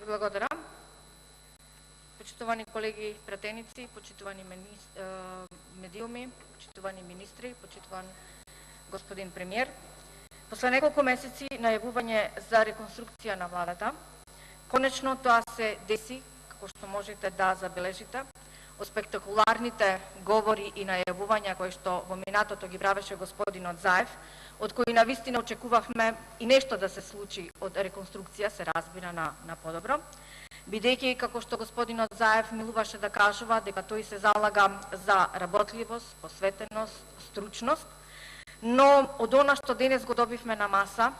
Благодарам. Почитувани колеги пратеници, почитувани медиуми, почитувани министри, почитуван господин премиер. После неколку месеци најавување за реконструкција на владата, конечно тоа се деси, како што можете да забележите, од спектакуларните говори и најавувања кои што во минатото ги правеше господинот Заев, од кои навистина очекувавме и нешто да се случи од реконструкција, се разбира на подобро, бидејќи, како што господинот Заев милуваше да кажува, дека тој се залага за работливост, посветеност, стручност, но од она што денес го добивме на маса,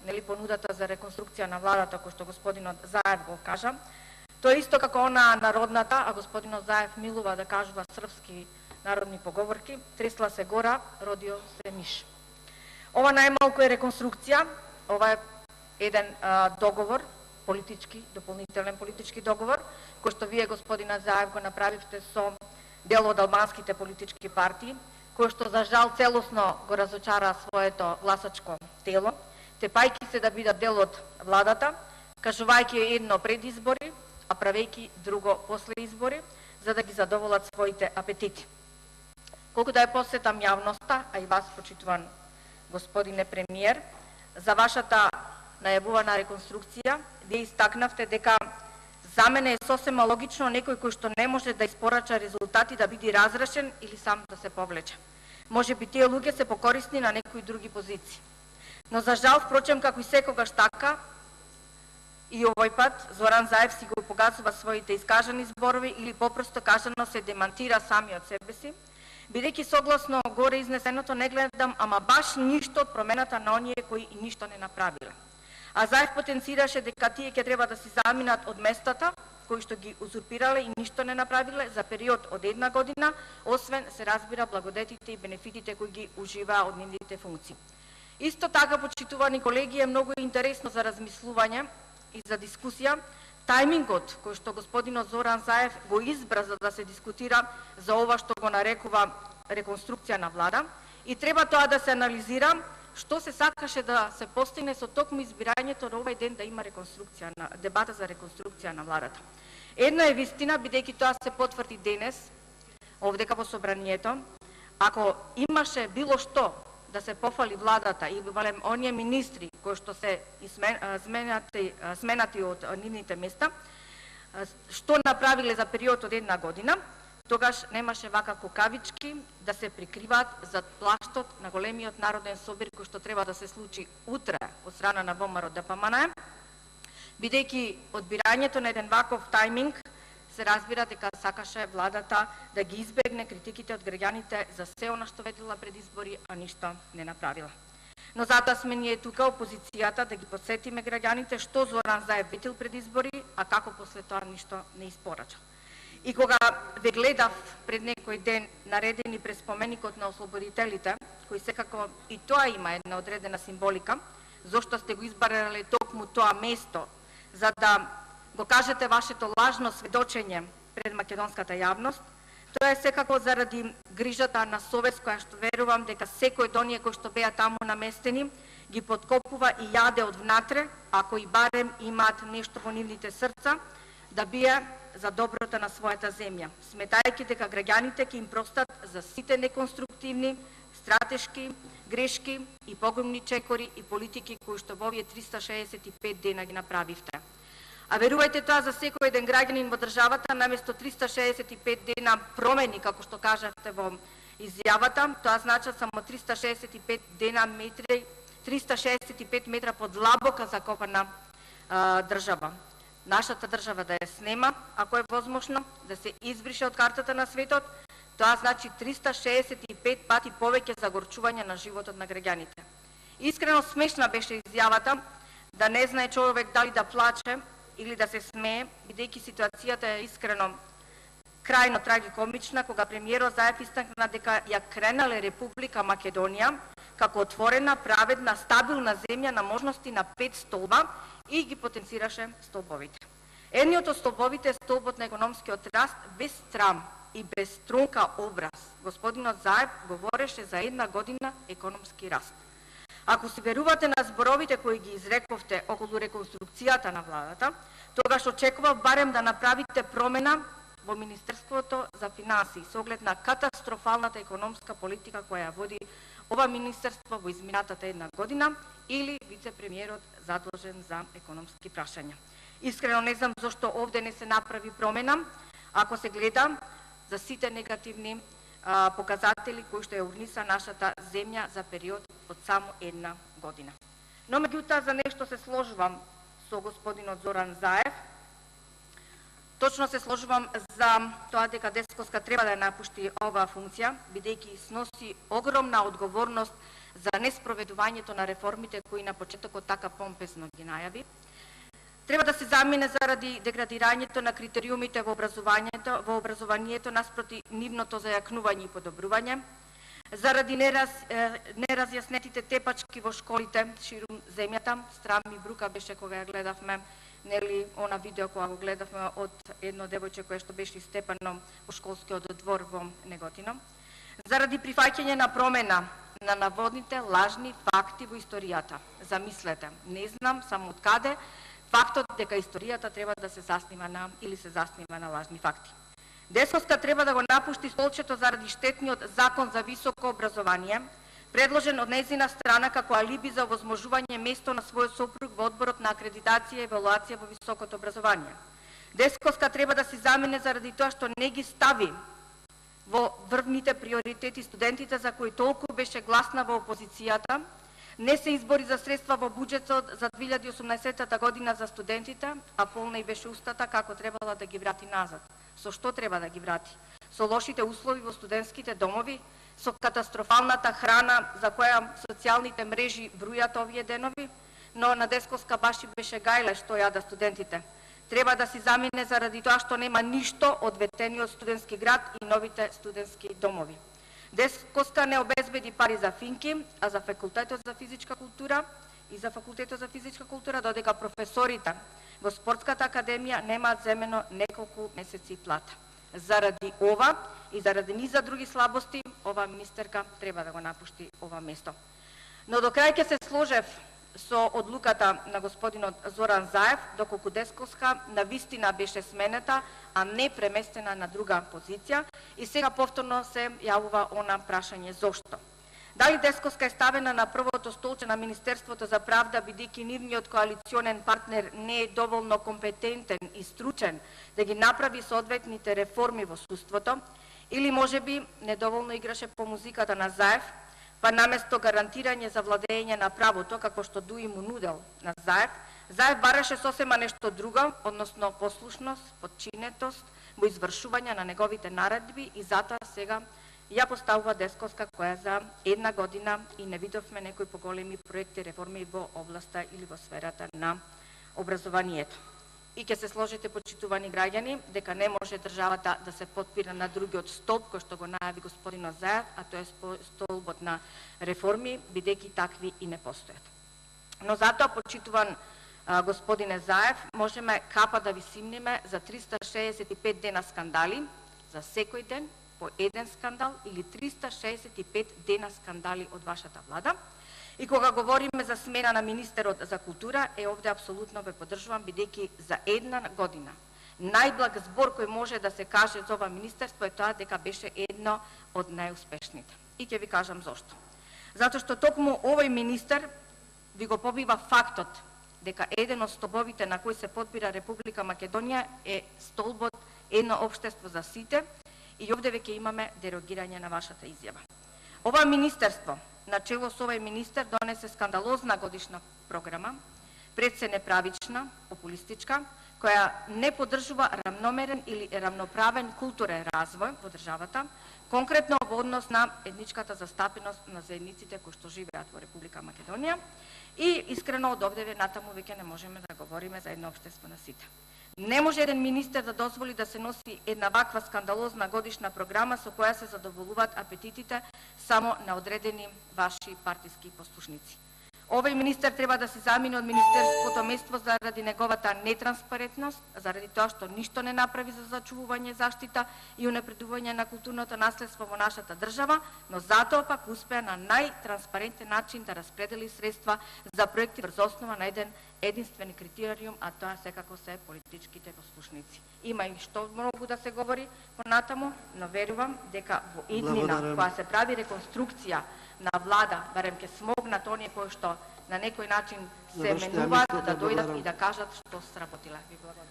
нели понудата за реконструкција на владата, кој што господинот Заев го кажа, тоа е исто како она народната, а господинот Заев милува да кажува српски народни поговорки, тресла се гора, родио се миш. Ова најмалку е реконструкција, ова е еден договор, политички, дополнителен политички договор, кој што вие, господина Заев, го направивте со дел од албанските политички партии, кој што за жал целосно го разочара своето гласачко тело, тепајки се да бидат дел од владата, кажувајќи едно пред избори, а правејќи друго после избори, за да ги задоволат своите апетити. Колку да ја посетам јавноста, а и вас, почитуван господине премиер, за вашата најавувана реконструкција, вие истакнавте дека за мене е сосема логично некој кој што не може да испорача резултати да биде разрешен или сам да се повлече. Може би тие луѓе се покорисни на некои други позиции. Но за жал, впрочем, како и секогаш така, и овој пат Зоран Заев си го погазува своите искажани зборови или попросто кажано се демантира сами од себе си, бидејќи согласно горе изнесеното не гледам ама баш ништо од промената на оние кои и ништо не направиле. А Заев потенцираше дека тие ќе треба да си заминат од местата кои што ги узурпирале и ништо не направиле за период од 1 година, освен се разбира благодетите и бенефитите кои ги уживаа од нивните функции. Исто така, почитувани колеги, е многу интересно за размислување и за дискусија тајмингот кој што господинот Зоран Заев го избра за да се дискутира за ова што го нарекува реконструкција на влада и треба тоа да се анализира што се сакаше да се постигне со токму избирањето на овој ден да има реконструкција на дебата за реконструкција на владата. Едно е вистина, бидејќи тоа се потврди денес овдека во собранието, ако имаше било што да се пофали владата и велем оние министри кои што се сменати од нивните места, што направиле за период од 1 година, тогаш немаше вака кукавички да се прикриваат зад плаштот на големиот народен собир кој што треба да се случи утре од страна на ВМРО ДПМН, бидејќи одбирањето на еден ваков тајминг се разбира дека сакаше владата да ги избегне критиките од граѓаните за се она што ведила пред избори, а ништо не направила. Но затоа сме ние тука, опозицијата, да ги подсетиме граѓаните што Зоран Заев ветил пред избори, а како после тоа ништо не испорача. И кога ве гледав пред некој ден наредени пред споменикот на ослободителите, кој секако и тоа има една одредена символика, зошто сте го избрале токму тоа место, за да го кажете вашето лажно сведочење пред македонската јавност, тоа е секако заради грижата на совест која што верувам дека секој од оние кои што беа таму наместени ги подкопува и јаде од внатре, ако и барем имаат нешто во нивните срца, да бие за доброто на својата земја, сметајќи дека граѓаните ќе им простат за сите неконструктивни, стратешки, грешки и погромни чекори и политики кои што во овие 365 дена ги направивте. А верувајте тоа за секој еден граѓанин во државата, наместо 365 дена промени, како што кажавте во изјавата, тоа значат само 365 дена метри, 365 метра подлабока закопана држава. Нашата држава да ја снема, ако е возможно, да се избрише од картата на светот, тоа значи 365 пати повеќе загорчување на животот на граѓаните. Искрено смешна беше изјавата да не знае човек дали да плаче или да се смее, бидејќи ситуацијата е искрено крајно трагикомична, кога премиерот Заев истакна дека ја кренале Република Македонија како отворена, праведна, стабилна земја на можности на 5 столба и ги потенцираше столбовите. Едниот од столбовите е столбот на економскиот раст без срам и без трунка образ. Господинот Заев говореше за 1 година економски раст. Ако си верувате на зборовите кои ги изрековте околу реконструкцијата на владата, тогаш очекував барем да направите промена во Министерството за финансии со оглед на катастрофалната економска политика која води ова министерство во изминатата една година или вице-премиерот задолжен за економски прашања. Искрено не знам зашто овде не се направи промена, ако се гледа за сите негативни показатели кои што ја урниса нашата земја за период од само една година. Но меѓутоа за нешто се сложувам со господинот Зоран Заев. Точно се сложувам за тоа дека Десковска треба да ја напушти оваа функција, бидејќи сноси огромна одговорност за неспроведувањето на реформите кои на почетокот така помпезно ги најави. Треба да се замине заради деградирањето на критериумите во образованието наспроти нивното зајакнување и подобрување, заради неразјаснетите тепачки во школите ширум земјата. Страм и брука беше кога ја гледавме, нели, она видео кога го гледавме од едно девојче кое што беше истепано во школскиот двор во Неготино. Заради прифаќање на промена на наводните лажни факти во историјата. Замислете, не знам само од каде фактот дека историјата треба да се заснива на лажни факти. Десковска треба да го напушти столчето заради штетниот закон за високо образование, предложен од нејзина страна како алиби за овозможување место на својот сопруг во одборот на акредитација и евалуација во високото образование. Десковска треба да се замине заради тоа што не ги стави во врвните приоритети студентите за кои толку беше гласна во опозицијата, не се избори за средства во буџетот за 2018 година за студентите, а полна и беше устата како требала да ги врати назад. Со што треба да ги врати? Со лошите услови во студентските домови, со катастрофалната храна за која социјалните мрежи брујат овие денови, но на Десковска баш и беше гајле што јада студентите. Треба да си замине заради тоа што нема ништо од ветениот студентски град и новите студентски домови. Десковска не обезбеди пари за Финки, а за факултетот за физичка култура и за факултетот за физичка култура, додека професорите во спортската академија немаат земено неколку месеци плата. Заради ова и заради низа други слабости, ова министерка треба да го напушти ова место. Но до крај ќе се сложев со одлуката на господинот Зоран Заев, доколку Десковска навистина беше сменета, а не преместена на друга позиција, и сега повторно се јавува она прашање зошто. Дали Десковска е ставена на првото столче на Министерството за правда, бидејќи нивниот коалиционен партнер не е доволно компетентен и стручен да ги направи соодветните реформи во судството, или можеби недоволно играше по музиката на Заев, па наместо гарантирање за владење на правото, како што Дуи му нудел на Заев, Заев бараше сосема нешто друго, односно послушност, подчинетост во извршување на неговите наредби, и затоа сега ја поставува Десковска, која за една година и не видовме некои поголеми проекти реформи во областа или во сферата на образованието. И ќе се сложите, почитувани граѓани, дека не може државата да се потпира на другиот столб, кој што го најави господинот Заев, а тоа е столбот на реформи, бидејќи такви и не постојат. Но затоа, почитуван господине Заев, можеме капа да ви симниме за 365 дена скандали, за секој ден по еден скандал, или 365 дена скандали од вашата влада. И кога говориме за смена на министерот за култура, овде апсолутно ве поддржувам, бидејќи за една година најблаг збор кој може да се каже за ова министерство е тоа дека беше едно од најуспешните. И ќе ви кажам зошто. Затоа што токму овој министер ви го побива фактот дека еден од столбовите на кој се подбира Република Македонија е столбот едно општество за сите, и овде веќе имаме дерогирање на вашата изјава. Ова министерство, начело со овој министер, донесе скандалозна годишна програма, пред се неправична, популистичка, која не поддржува рамномерен или рамноправен културен развој во државата, конкретно во однос на етничката застапеност на заедниците кои што живеат во Република Македонија, и искрено од овде натаму веќе не можеме да говориме за едно општество на сите. Не може еден министер да дозволи да се носи една ваква скандалозна годишна програма со која се задоволуваат апетитите само на одредени ваши партиски послушници. Овој министер треба да се замине од министерското место заради неговата нетранспарентност, заради тоа што ништо не направи за зачувување, заштита и унапредување на културното наследство во нашата држава, но затоа пак успеа на најтранспарентен начин да распредели средства за проекти врз основа на еден единствен критериум, а тоа секако се политичките послушници. Има и што многу да се говори понатаму, но верувам дека во иднина која се прави реконструкција на влада, барем ќе смогнат оние кои што на некој начин се менуваат да дојдат и да кажат што сработиле. Ви благодарам.